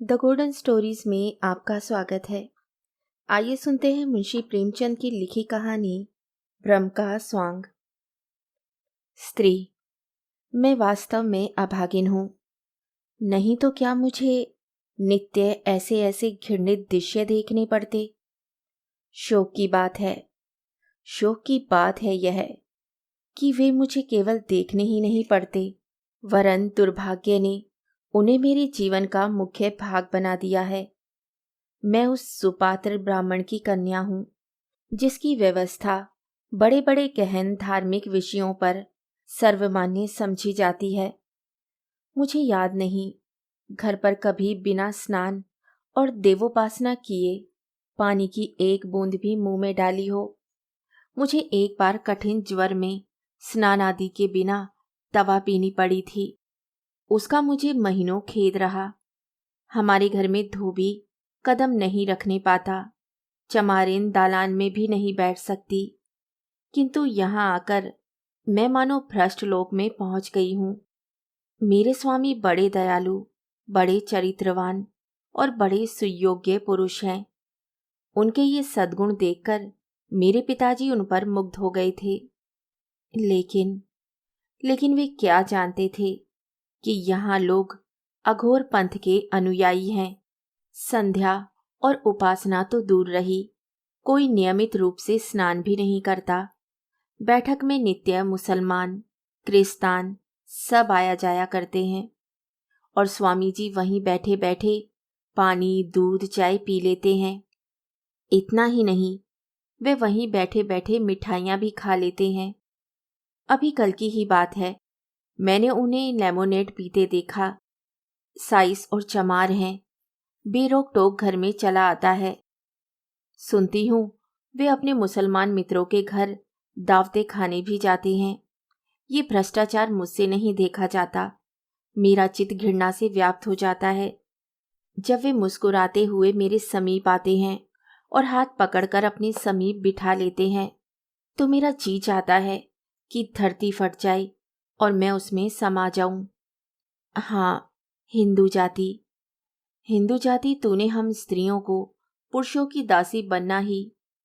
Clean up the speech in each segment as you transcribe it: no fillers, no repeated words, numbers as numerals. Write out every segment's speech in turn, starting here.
The golden stories में आपका स्वागत है। आइए सुनते हैं मुंशी प्रेमचंद की लिखी कहानी ब्रह्म का स्वांग। स्त्री। मैं वास्तव में अभागिन हूँ। नहीं तो क्या मुझे नित्य ऐसे ऐसे घृणित दृश्य देखने पड़ते। शोक की बात है, शोक की बात है यह कि वे मुझे केवल देखने ही नहीं पड़ते, वरन दुर्भाग्य ने उन्हें मेरे जीवन का मुख्य भाग बना दिया है। मैं उस सुपात्र ब्राह्मण की कन्या हूँ जिसकी व्यवस्था बड़े बड़े गहन धार्मिक विषयों पर सर्वमान्य समझी जाती है। मुझे याद नहीं घर पर कभी बिना स्नान और देवोपासना किए पानी की एक बूंद भी मुंह में डाली हो। मुझे एक बार कठिन ज्वर में स्नान आदि के बिना दवा पीनी पड़ी थी। उसका मुझे महीनों खेद रहा। हमारे घर में धोबी कदम नहीं रखने पाता, चमारिन दालान में भी नहीं बैठ सकती। किंतु यहाँ आकर मैं मानो भ्रष्ट लोक में पहुंच गई हूँ। मेरे स्वामी बड़े दयालु, बड़े चरित्रवान और बड़े सुयोग्य पुरुष हैं। उनके ये सद्गुण देखकर मेरे पिताजी उन पर मुग्ध हो गए थे। लेकिन लेकिन वे क्या जानते थे कि यहाँ लोग अघोर पंथ के अनुयायी हैं। संध्या और उपासना तो दूर रही, कोई नियमित रूप से स्नान भी नहीं करता। बैठक में नित्य मुसलमान, क्रिस्तान सब आया जाया करते हैं और स्वामी जी वहीं बैठे बैठे पानी, दूध, चाय पी लेते हैं। इतना ही नहीं, वे वहीं बैठे बैठे मिठाइयाँ भी खा लेते हैं। अभी कल की ही बात है, मैंने उन्हें लेमोनेड पीते देखा। साइस और चमार हैं, बेरोक टोक घर में चला आता है। सुनती हूँ वे अपने मुसलमान मित्रों के घर दावतें खाने भी जाते हैं। ये भ्रष्टाचार मुझसे नहीं देखा जाता। मेरा चित्त घृणा से व्याप्त हो जाता है। जब वे मुस्कुराते हुए मेरे समीप आते हैं और हाथ पकड़कर अपने समीप बिठा लेते हैं तो मेरा जी चाहता है कि धरती फट जाए और मैं उसमें समा जाऊं। हाँ, हिंदू जाति, हिंदू जाति तूने हम स्त्रियों को पुरुषों की दासी बनना ही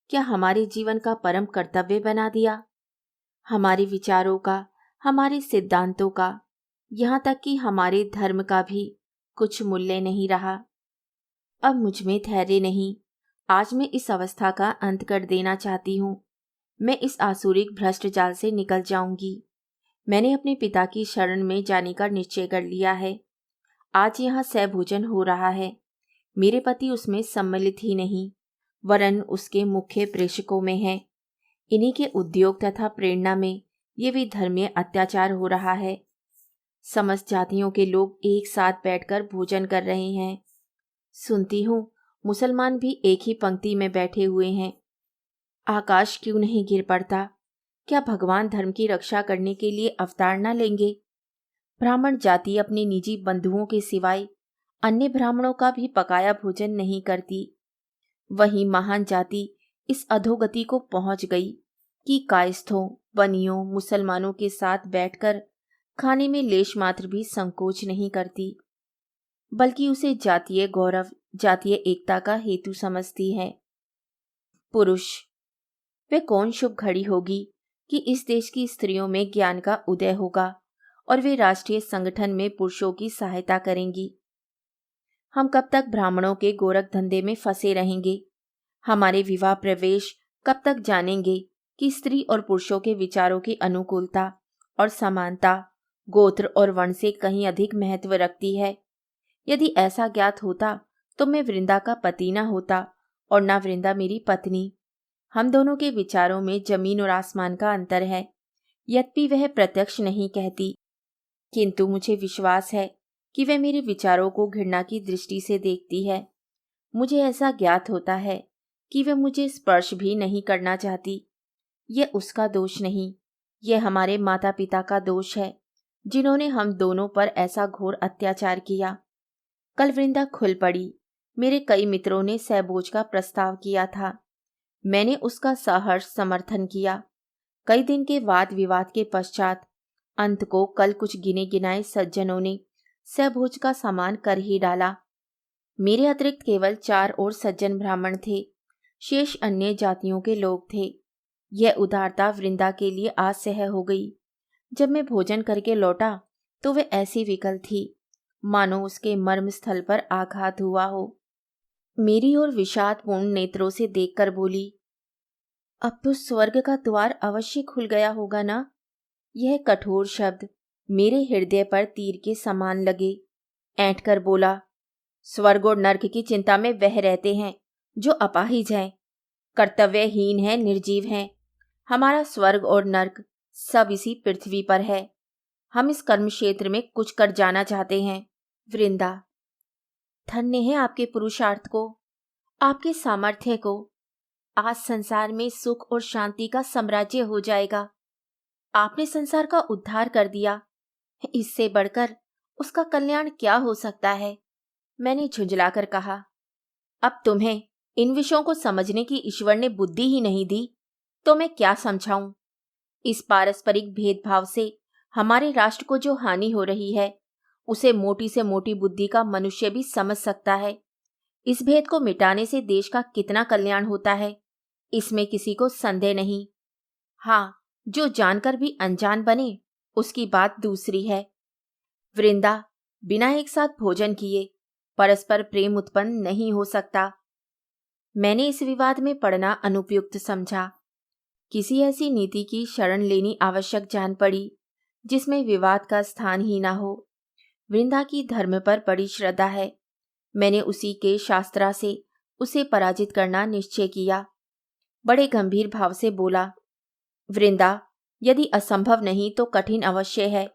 क्या हमारे जीवन का परम कर्तव्य बना दिया। हमारे विचारों का, हमारे सिद्धांतों का, यहाँ तक कि हमारे धर्म का भी कुछ मूल्य नहीं रहा। अब मुझ में धैर्य नहीं। आज मैं इस अवस्था का अंत कर देना चाहती हूँ। मैं इस आसुरिक भ्रष्ट जाल से निकल जाऊंगी। मैंने अपने पिता की शरण में जाने का निश्चय कर लिया है। आज यहाँ सहभोजन हो रहा है। मेरे पति उसमें सम्मिलित ही नहीं, वरन उसके मुख्य प्रेषकों में है। इन्हीं के उद्योग तथा प्रेरणा में ये विधर्मीय अत्याचार हो रहा है। समस्त जातियों के लोग एक साथ बैठकर भोजन कर रहे हैं। सुनती हूँ मुसलमान भी एक ही पंक्ति में बैठे हुए हैं। आकाश क्यों नहीं गिर पड़ता? क्या भगवान धर्म की रक्षा करने के लिए अवतार न लेंगे? ब्राह्मण जाति अपने निजी बंधुओं के सिवाय अन्य ब्राह्मणों का भी पकाया भोजन नहीं करती। वही महान जाति इस अधोगति को पहुंच गई कि कायस्थों, बनियों, मुसलमानों के साथ बैठकर खाने में लेश मात्र भी संकोच नहीं करती, बल्कि उसे जातीय गौरव, जातीय एकता का हेतु समझती है। पुरुष, वे कौन शुभ घड़ी होगी कि इस देश की स्त्रियों में ज्ञान का उदय होगा और वे राष्ट्रीय संगठन में पुरुषों की सहायता करेंगी। हम कब तक ब्राह्मणों के गोरख धंधे में फंसे रहेंगे? हमारे विवाह प्रवेश कब तक जानेंगे कि स्त्री और पुरुषों के विचारों की अनुकूलता और समानता गोत्र और वर्ण से कहीं अधिक महत्व रखती है? यदि ऐसा ज्ञात होता तो मैं वृंदा का पति न होता और न वृंदा मेरी पत्नी। हम दोनों के विचारों में जमीन और आसमान का अंतर है। यद्यपि वह प्रत्यक्ष नहीं कहती, किंतु मुझे विश्वास है कि वह मेरे विचारों को घृणा की दृष्टि से देखती है। मुझे ऐसा ज्ञात होता है कि वह मुझे स्पर्श भी नहीं करना चाहती। यह उसका दोष नहीं, यह हमारे माता पिता का दोष है, जिन्होंने हम दोनों पर ऐसा घोर अत्याचार किया। कल वृंदा खुल पड़ी। मेरे कई मित्रों ने सहभोज का प्रस्ताव किया था। मैंने उसका सहर्ष समर्थन किया। कई दिन के वाद विवाद के पश्चात अंत को कल कुछ गिने गिनाए सज्जनों ने सहभोज का सामान कर ही डाला। मेरे अतिरिक्त केवल 4 और सज्जन ब्राह्मण थे, शेष अन्य जातियों के लोग थे। यह उदारता वृंदा के लिए असह्य हो गई। जब मैं भोजन करके लौटा तो वह ऐसी विकल थी मानो उसके मर्म स्थल पर आघात हुआ हो। मेरी ओर विषादपूर्ण नेत्रों से देखकर बोली, अब तो स्वर्ग का द्वार अवश्य खुल गया होगा ना। यह कठोर शब्द मेरे हृदय पर तीर के समान लगे। ऐंठ कर बोला, स्वर्ग और नर्क की चिंता में वह रहते हैं जो अपाहिज हैं, कर्तव्यहीन हैं, निर्जीव हैं। हमारा स्वर्ग और नर्क सब इसी पृथ्वी पर है। हम इस कर्म क्षेत्र में कुछ कर जाना चाहते हैं। वृंदा, धन्य है आपके पुरुषार्थ को, आपके सामर्थ्य को। आज संसार में सुख और शांति का साम्राज्य हो जाएगा। आपने संसार का उद्धार कर दिया, इससे बढ़कर उसका कल्याण क्या हो सकता है। मैंने झुंझलाकर कहा, अब तुम्हें इन विषयों को समझने की ईश्वर ने बुद्धि ही नहीं दी तो मैं क्या समझाऊं। इस पारस्परिक भेदभाव से हमारे राष्ट्र को जो हानि हो रही है उसे मोटी से मोटी बुद्धि का मनुष्य भी समझ सकता है। इस भेद को मिटाने से देश का कितना कल्याण होता है, इसमें किसी को संदेह नहीं। हाँ, जो जानकर भी अनजान बने उसकी बात दूसरी है। वृंदा, बिना एक साथ भोजन किए परस्पर प्रेम उत्पन्न नहीं हो सकता। मैंने इस विवाद में पड़ना अनुपयुक्त समझा। किसी ऐसी नीति की शरण लेनी आवश्यक जान पड़ी जिसमें विवाद का स्थान ही ना हो। वृंदा की धर्म पर बड़ी श्रद्धा है। मैंने उसी के शास्त्रा से उसे पराजित करना निश्चय किया। बड़े गंभीर भाव से बोला, वृंदा, यदि असंभव नहीं तो कठिन अवश्य है,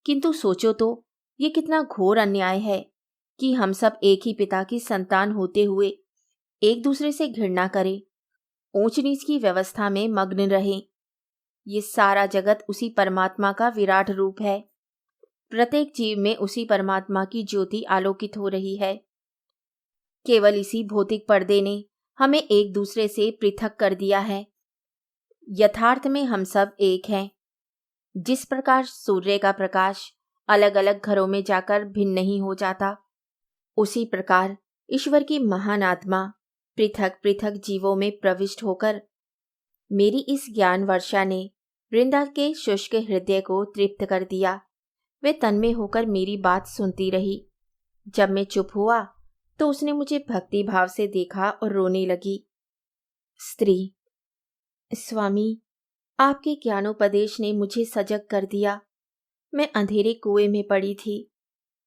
किंतु सोचो तो ये कितना घोर अन्याय है कि हम सब एक ही पिता की संतान होते हुए एक दूसरे से घृणा करें, ऊंच नीच की व्यवस्था में मग्न रहें। ये सारा जगत उसी परमात्मा का विराट रूप है। प्रत्येक जीव में उसी परमात्मा की ज्योति आलोकित हो रही है। केवल इसी भौतिक पर्दे ने हमें एक दूसरे से पृथक कर दिया है। यथार्थ में हम सब एक हैं। जिस प्रकार सूर्य का प्रकाश अलग अलग घरों में जाकर भिन्न नहीं हो जाता, उसी प्रकार ईश्वर की महान आत्मा पृथक पृथक जीवों में प्रविष्ट होकर मेरी इस ज्ञान वर्षा ने वृंदा के शुष्क हृदय को तृप्त कर दिया। वे तन्मय होकर मेरी बात सुनती रही। जब मैं चुप हुआ तो उसने मुझे भक्ति भाव से देखा और रोने लगी। स्त्री, स्वामी, आपके ज्ञानोपदेश ने मुझे सजग कर दिया। मैं अंधेरे कुएं में पड़ी थी।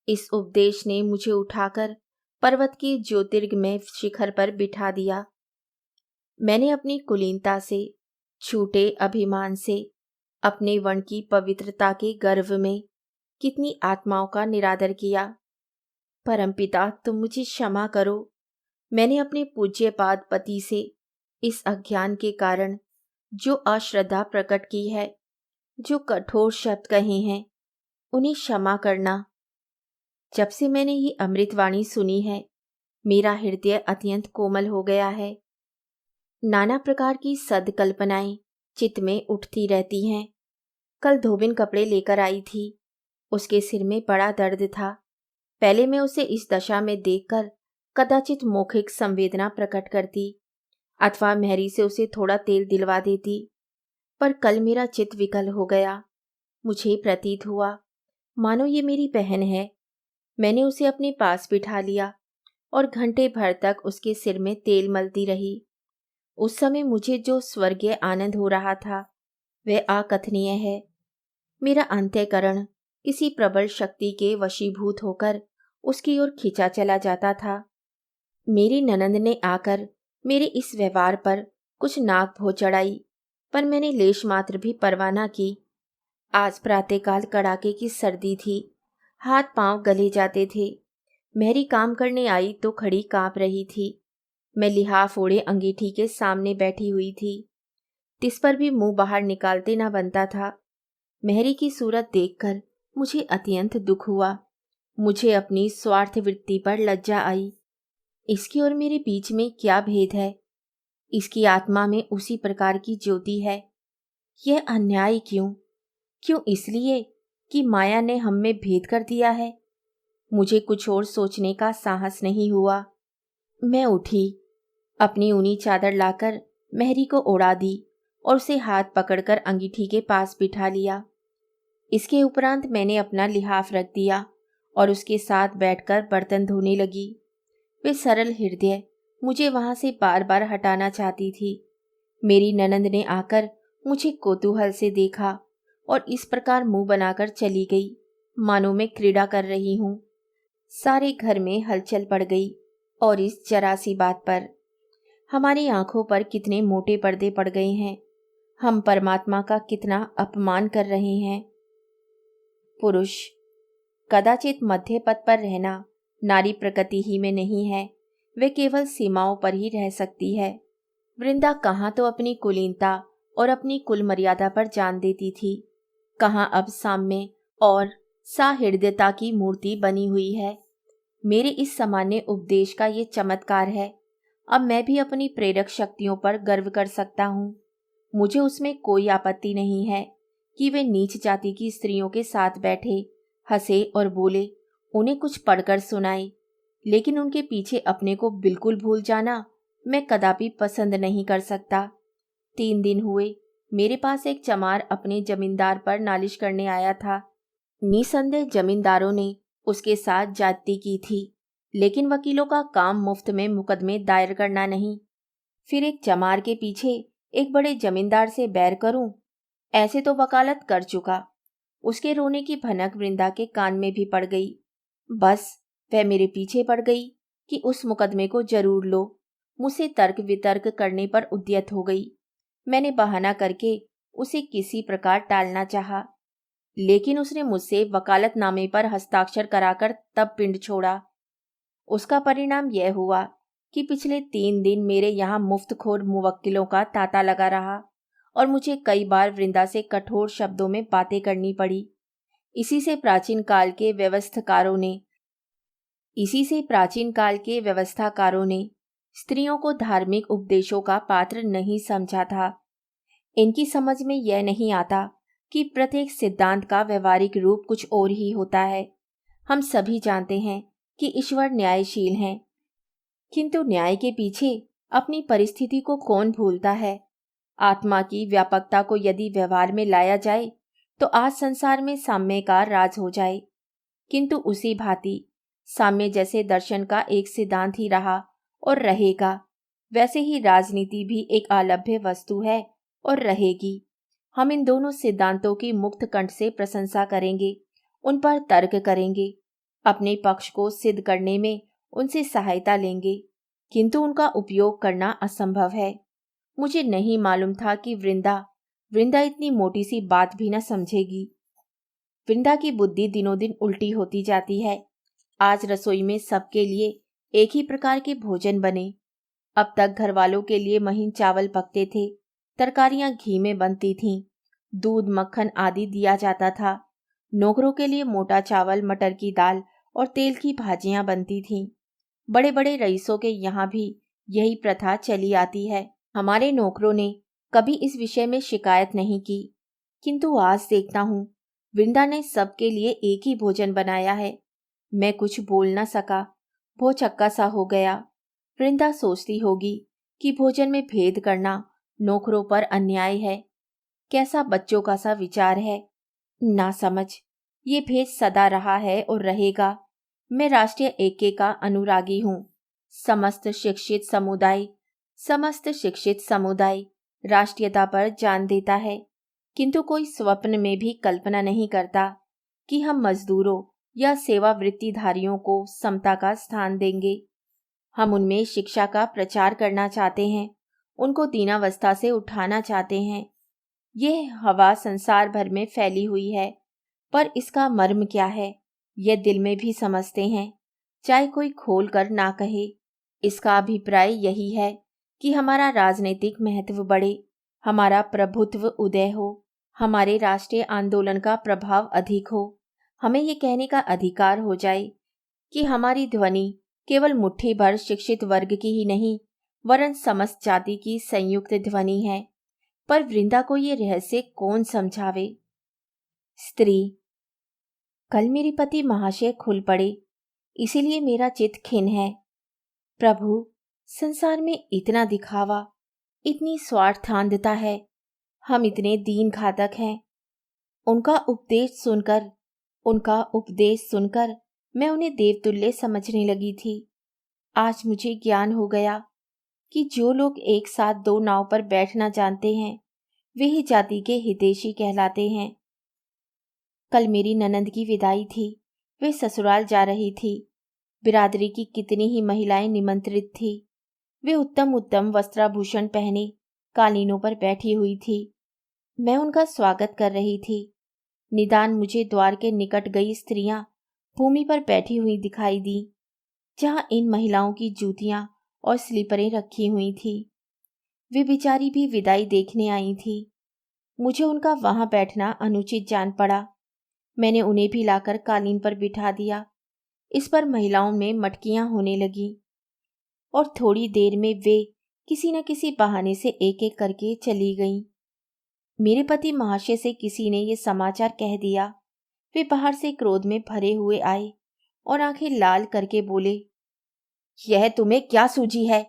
इस उपदेश ने मुझे उठाकर पर्वत के ज्योतिर्गमय शिखर पर बिठा दिया। मैंने अपनी कुलीनता से, छूटे अभिमान से, अपने वर्ण की पवित्रता के गर्व में कितनी आत्माओं का निरादर किया। परमपिता, तुम मुझे क्षमा करो। मैंने अपने पूज्यपाद पति से इस अज्ञान के कारण जो अश्रद्धा प्रकट की है, जो कठोर शब्द कहे हैं, उन्हें क्षमा करना। जब से मैंने ये अमृतवाणी सुनी है, मेरा हृदय अत्यंत कोमल हो गया है। नाना प्रकार की सदकल्पनाएं चित्त में उठती रहती हैं। कल धोबिन कपड़े लेकर आई थी। उसके सिर में बड़ा दर्द था। पहले मैं उसे इस दशा में देखकर कदाचित मौखिक संवेदना प्रकट करती अथवा मेहरी से उसे थोड़ा तेल दिलवा देती, पर कल मेरा चित्त विकल हो गया। मुझे प्रतीत हुआ मानो ये मेरी बहन है। मैंने उसे अपने पास बिठा लिया और घंटे भर तक उसके सिर में तेल मलती रही। उस समय मुझे जो स्वर्गीय आनंद हो रहा था वह अकथनीय है। मेरा अंतःकरण किसी प्रबल शक्ति के वशीभूत होकर उसकी ओर खींचा चला जाता था। मेरी ननंद ने आकर मेरे इस व्यवहार पर कुछ नाक भो चढ़ाई, पर मैंने लेश मात्र भी परवाह न की। आज प्रातःकाल कड़ाके की सर्दी थी। हाथ पांव गले जाते थे। मेरी काम करने आई तो खड़ी कांप रही थी। मैं लिहाफ ओढ़े अंगीठी के सामने बैठी हुई थी। तिस पर भी मुंह बाहर निकालते न बनता था। मेहरी की सूरत देखकर मुझे अत्यंत दुख हुआ। मुझे अपनी स्वार्थ वृत्ति पर लज्जा आई। इसकी और मेरे बीच में क्या भेद है? इसकी आत्मा में उसी प्रकार की ज्योति है। यह अन्याय क्यों? क्यों इसलिए कि माया ने हम में भेद कर दिया है? मुझे कुछ और सोचने का साहस नहीं हुआ। मैं उठी, अपनी ऊनी चादर लाकर मेहरी को ओढ़ा दी और उसे हाथ पकड़कर अंगीठी के पास बिठा लिया। इसके उपरांत मैंने अपना लिहाफ रख दिया और उसके साथ बैठकर बर्तन धोने लगी। वे सरल हृदय मुझे वहां से बार बार हटाना चाहती थी। मेरी ननंद ने आकर मुझे कौतूहल से देखा और इस प्रकार मुंह बनाकर चली गई, मानो मैं क्रीड़ा कर रही हूं। सारे घर में हलचल पड़ गई और इस जरा सी बात पर। हमारी आंखों पर कितने मोटे पर्दे पड़ गए हैं। हम परमात्मा का कितना अपमान कर रहे हैं। पुरुष कदाचित मध्य पथ पर रहना नारी प्रकृति ही में नहीं है, वे केवल सीमाओं पर ही रह सकती है। वृंदा कहाँ तो अपनी कुलीनता और अपनी कुल मर्यादा पर जान देती थी, कहाँ अब साम्य और साहृदयता की मूर्ति बनी हुई है। मेरे इस सामान्य उपदेश का ये चमत्कार है। अब मैं भी अपनी प्रेरक शक्तियों पर गर्व कर सकता हूँ। मुझे उसमें कोई आपत्ति नहीं है कि वे नीच जाति की स्त्रियों के साथ बैठे, हंसे और बोले, उन्हें कुछ पढ़कर सुनाए, लेकिन उनके पीछे अपने को बिल्कुल भूल जाना मैं कदापि पसंद नहीं कर सकता। 3 दिन हुए मेरे पास एक चमार अपने जमींदार पर नालिश करने आया था। निसंदेह जमींदारों ने उसके साथ जाति की थी, लेकिन वकीलों का काम मुफ्त में मुकदमे दायर करना नहीं। फिर एक चमार के पीछे एक बड़े जमींदार से बैर करूं, ऐसे तो वकालत कर चुका। उसके रोने की भनक वृंदा के कान में भी पड़ गई। बस वह मेरे पीछे पड़ गई कि उस मुकदमे को जरूर लो। मुझसे तर्क वितर्क करने पर उद्यत हो गई। मैंने बहाना करके उसे किसी प्रकार टालना चाहा, लेकिन उसने मुझसे वकालतनामे पर हस्ताक्षर कराकर तब पिंड छोड़ा। उसका परिणाम यह हुआ कि पिछले 3 दिन मेरे यहाँ मुफ्तखोर मुवक्किलों का तांता लगा रहा और मुझे कई बार वृंदा से कठोर शब्दों में बातें करनी पड़ी। इसी से प्राचीन काल के व्यवस्थाकारों ने स्त्रियों को धार्मिक उपदेशों का पात्र नहीं समझा था। इनकी समझ में यह नहीं आता कि प्रत्येक सिद्धांत का व्यवहारिक रूप कुछ और ही होता है। हम सभी जानते हैं कि ईश्वर न्यायशील हैं, किंतु न्याय के पीछे अपनी परिस्थिति को कौन भूलता है। आत्मा की व्यापकता को यदि व्यवहार में लाया जाए तो आज संसार में साम्य का राज हो जाए, किंतु उसी भांति साम्य जैसे दर्शन का एक सिद्धांत ही रहा और रहेगा, वैसे ही राजनीति भी एक आलभ्य वस्तु है और रहेगी। हम इन दोनों सिद्धांतों की मुक्त कंठ से प्रशंसा करेंगे, उन पर तर्क करेंगे, अपने पक्ष को सिद्ध करने में उनसे सहायता लेंगे, किंतु उनका उपयोग करना असंभव है। मुझे नहीं मालूम था कि वृंदा इतनी मोटी सी बात भी न समझेगी। वृंदा की बुद्धि दिनों दिन उल्टी होती जाती है। आज रसोई में सबके लिए एक ही प्रकार के भोजन बने। अब तक घर वालों के लिए महीन चावल पकते थे, तरकारियां घी में बनती थीं, दूध मक्खन आदि दिया जाता था। नौकरों के लिए मोटा चावल, मटर की दाल और तेल की भाजियां बनती थीं। बड़े बड़े रईसों के यहाँ भी यही प्रथा चली आती है। हमारे नौकरों ने कभी इस विषय में शिकायत नहीं की, किंतु आज देखता हूँ वृंदा ने सबके लिए एक ही भोजन बनाया है। मैं कुछ बोल न सका, भौचक्का सा हो गया। वृंदा सोचती होगी कि भोजन में भेद करना नौकरों पर अन्याय है। कैसा बच्चों का सा विचार है, ना समझ। ये भेद सदा रहा है और रहेगा। मैं राष्ट्रीय ऐक्य का अनुरागी हूँ। समस्त शिक्षित समुदाय राष्ट्रीयता पर जान देता है, किंतु कोई स्वप्न में भी कल्पना नहीं करता कि हम मजदूरों या सेवावृत्तिधारियों को समता का स्थान देंगे। हम उनमें शिक्षा का प्रचार करना चाहते हैं, उनको दीनावस्था से उठाना चाहते हैं। यह हवा संसार भर में फैली हुई है, पर इसका मर्म क्या है यह दिल में भी समझते हैं, चाहे कोई खोल कर ना कहे। इसका अभिप्राय यही है कि हमारा राजनीतिक महत्व बढ़े, हमारा प्रभुत्व उदय हो, हमारे राष्ट्रीय आंदोलन का प्रभाव अधिक हो। हमें ये कहने का अधिकार हो जाए कि हमारी ध्वनि केवल मुट्ठी भर शिक्षित वर्ग की ही नहीं, वरन समस्त जाति की संयुक्त ध्वनि है। पर वृंदा को ये रहस्य कौन समझावे। स्त्री। कल मेरे पति महाशय खुल पड़े इसीलिए मेरा चित्त खिन्न है। प्रभु, संसार में इतना दिखावा, इतनी स्वार्थांधता है, हम इतने दीन घातक हैं। उनका उपदेश सुनकर मैं उन्हें देवतुल्य समझने लगी थी। आज मुझे ज्ञान हो गया कि जो लोग एक साथ दो नाव पर बैठना जानते हैं वे ही जाति के हितैषी कहलाते हैं। कल मेरी ननंद की विदाई थी। वे ससुराल जा रही थी। बिरादरी की कितनी ही महिलाएं निमंत्रित थी। वे उत्तम उत्तम वस्त्राभूषण पहने कालीनों पर बैठी हुई थी। मैं उनका स्वागत कर रही थी। निदान मुझे द्वार के निकट गई स्त्रियां भूमि पर बैठी हुई दिखाई दी, जहां इन महिलाओं की जूतियां और स्लीपरें रखी हुई थी। वे बेचारी भी विदाई देखने आई थी। मुझे उनका वहां बैठना अनुचित जान पड़ा। मैंने उन्हें भी लाकर कालीन पर बिठा दिया। इस पर महिलाओं में मटकियां होने लगी और थोड़ी देर में वे किसी न किसी बहाने से एक एक करके चली गईं। मेरे पति महाशय से किसी ने ये समाचार कह दिया। वे बाहर से क्रोध में भरे हुए आए और आंखें लाल करके बोले, यह तुम्हें क्या सूझी है?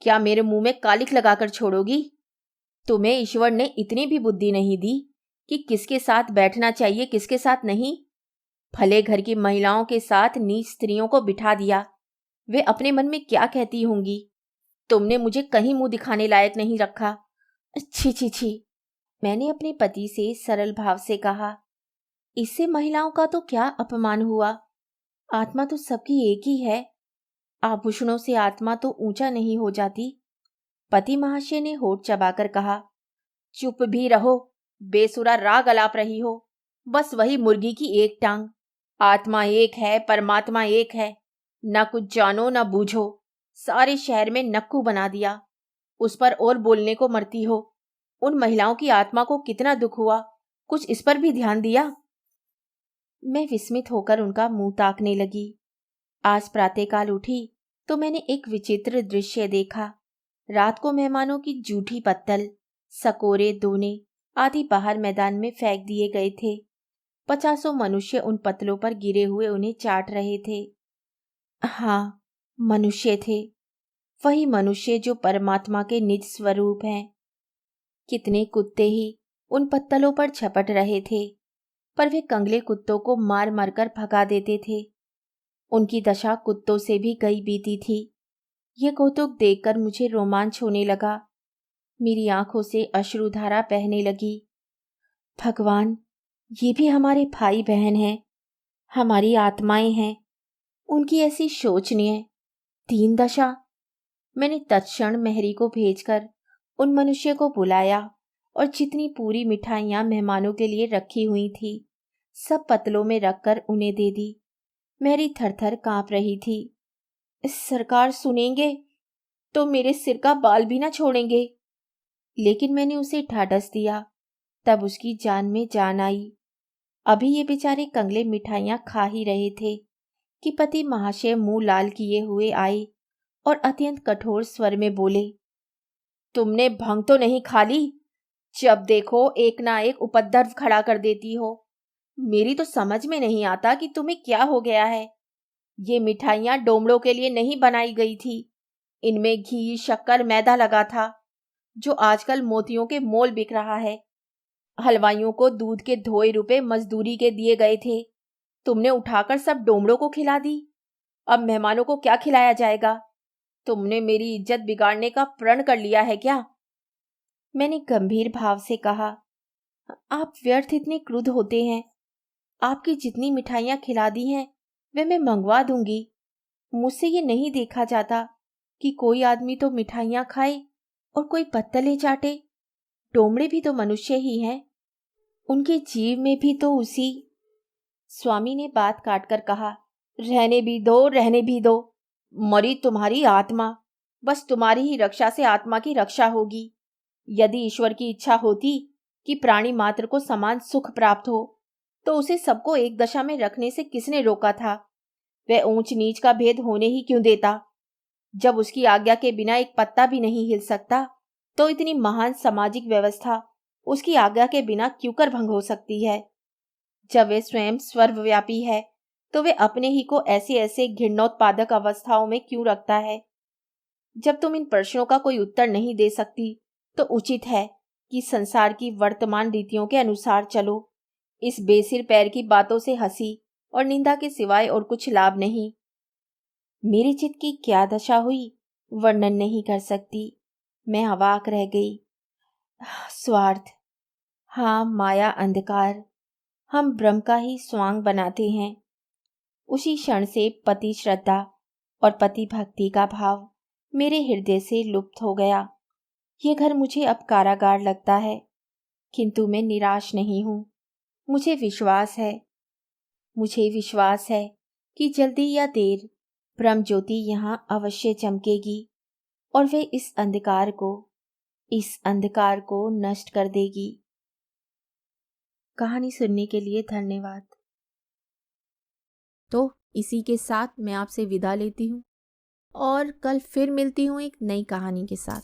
क्या मेरे मुंह में कालिक लगाकर छोड़ोगी? तुम्हें ईश्वर ने इतनी भी बुद्धि नहीं दी कि किसके साथ बैठना चाहिए, किसके साथ नहीं। भले घर की महिलाओं के साथ नीच स्त्रियों को बिठा दिया। वे अपने मन में क्या कहती होंगी? तुमने मुझे कहीं मुंह दिखाने लायक नहीं रखा। छी छी छी। मैंने अपने पति से सरल भाव से कहा, इससे महिलाओं का तो क्या अपमान हुआ? आत्मा तो सबकी एक ही है। आभूषणों से आत्मा तो ऊंचा नहीं हो जाती। पति महाशय ने होठ चबाकर कहा, चुप भी रहो, बेसुरा राग अलाप रही हो। बस वही मुर्गी की एक टांग। आत्मा एक है, परमात्मा एक है। न कुछ जानो न बूझो, सारे शहर में नक्कू बना दिया। उस पर और बोलने को मरती हो। उन महिलाओं की आत्मा को कितना दुख हुआ, कुछ इस पर भी ध्यान दिया? मैं विस्मित होकर उनका मुंह ताकने लगी। आज प्रातःकाल उठी तो मैंने एक विचित्र दृश्य देखा। रात को मेहमानों की जूठी पत्तल, सकोरे, दोने आदि बाहर मैदान में फेंक दिए गए थे। 50 मनुष्य उन पत्तलों पर गिरे हुए उन्हें चाट रहे थे। हाँ, मनुष्य थे, वही मनुष्य जो परमात्मा के निज स्वरूप हैं। कितने कुत्ते ही उन पत्तलों पर झपट रहे थे, पर वे कंगले कुत्तों को मार मार कर भगा देते थे। उनकी दशा कुत्तों से भी गई बीती थी। ये कौतुक देखकर मुझे रोमांच होने लगा। मेरी आंखों से अश्रुधारा बहने लगी। भगवान, ये भी हमारे भाई बहन हैं, हमारी आत्माएं हैं। उनकी ऐसी शोचनीय दीन दशा। मैंने तत्क्षण मेहरी को भेजकर उन मनुष्य को बुलाया और जितनी पूरी मिठाइयां मेहमानों के लिए रखी हुई थी सब पतलों में रखकर उन्हें दे दी। मेहरी थरथर कांप रही थी। सरकार सुनेंगे तो मेरे सिर का बाल भी ना छोड़ेंगे। लेकिन मैंने उसे ढाढ़स दिया, तब उसकी जान में जान आई। अभी ये बेचारे कंगले मिठाइयां खा ही रहे थे कि पति महाशय मुंह लाल किए हुए आए और अत्यंत कठोर स्वर में बोले, तुमने भंग तो नहीं खा ली? जब देखो एक ना एक उपद्रव खड़ा कर देती हो। मेरी तो समझ में नहीं आता कि तुम्हें क्या हो गया है। ये मिठाइयां डोमड़ों के लिए नहीं बनाई गई थी। इनमें घी, शक्कर, मैदा लगा था, जो आजकल मोतियों के मोल बिक रहा है। हलवाइयों को दूध के धोए रुपए मजदूरी के दिए गए थे। तुमने उठाकर सब डोमड़ों को खिला दी। अब मेहमानों को क्या खिलाया जाएगा? तुमने मेरी इज्जत बिगाड़ने का प्रण कर लिया है क्या? मैंने गंभीर भाव से कहा, आप व्यर्थ इतने क्रुद्ध होते हैं। आपकी जितनी मिठाइयां खिला दी हैं वे मैं मंगवा दूंगी। मुझसे ये नहीं देखा जाता कि कोई आदमी तो मिठाइयां खाए और कोई पत्तलें चाटे। डोमड़े भी तो मनुष्य ही हैं। उनके जीव में भी तो उसी। स्वामी ने बात काटकर कहा, रहने भी दो, रहने भी दो। मरी तुम्हारी आत्मा, बस तुम्हारी ही रक्षा से आत्मा की रक्षा होगी। यदि ईश्वर की इच्छा होती कि प्राणी मात्र को समान सुख प्राप्त हो तो उसे सबको एक दशा में रखने से किसने रोका था? वह ऊंच नीच का भेद होने ही क्यों देता? जब उसकी आज्ञा के बिना एक पत्ता भी नहीं हिल सकता तो इतनी महान सामाजिक व्यवस्था उसकी आज्ञा के बिना क्यों कर भंग हो सकती है? जब वह स्वयं सर्वव्यापी है तो वे अपने ही को ऐसे ऐसे घृणोत्पादक अवस्थाओं में क्यों रखता है? जब तुम इन प्रश्नों का कोई उत्तर नहीं दे सकती तो उचित है कि संसार की वर्तमान रीतियों के अनुसार चलो। इस बेसिर पैर की बातों से हंसी और निंदा के सिवाय और कुछ लाभ नहीं। मेरे चित्त की क्या दशा हुई वर्णन नहीं कर सकती। मैं अवाक रह गई। स्वार्थ, हाँ, माया, अंधकार, हम ब्रह्म का ही स्वांग बनाते हैं। उसी क्षण से पति श्रद्धा और पति भक्ति का भाव मेरे हृदय से लुप्त हो गया। ये घर मुझे अब कारागार लगता है, किंतु मैं निराश नहीं हूँ। मुझे विश्वास है कि जल्दी या देर ब्रह्म ज्योति यहाँ अवश्य चमकेगी और वे इस अंधकार को नष्ट कर देगी। कहानी सुनने के लिए धन्यवाद। तो इसी के साथ मैं आपसे विदा लेती हूँ और कल फिर मिलती हूँ एक नई कहानी के साथ।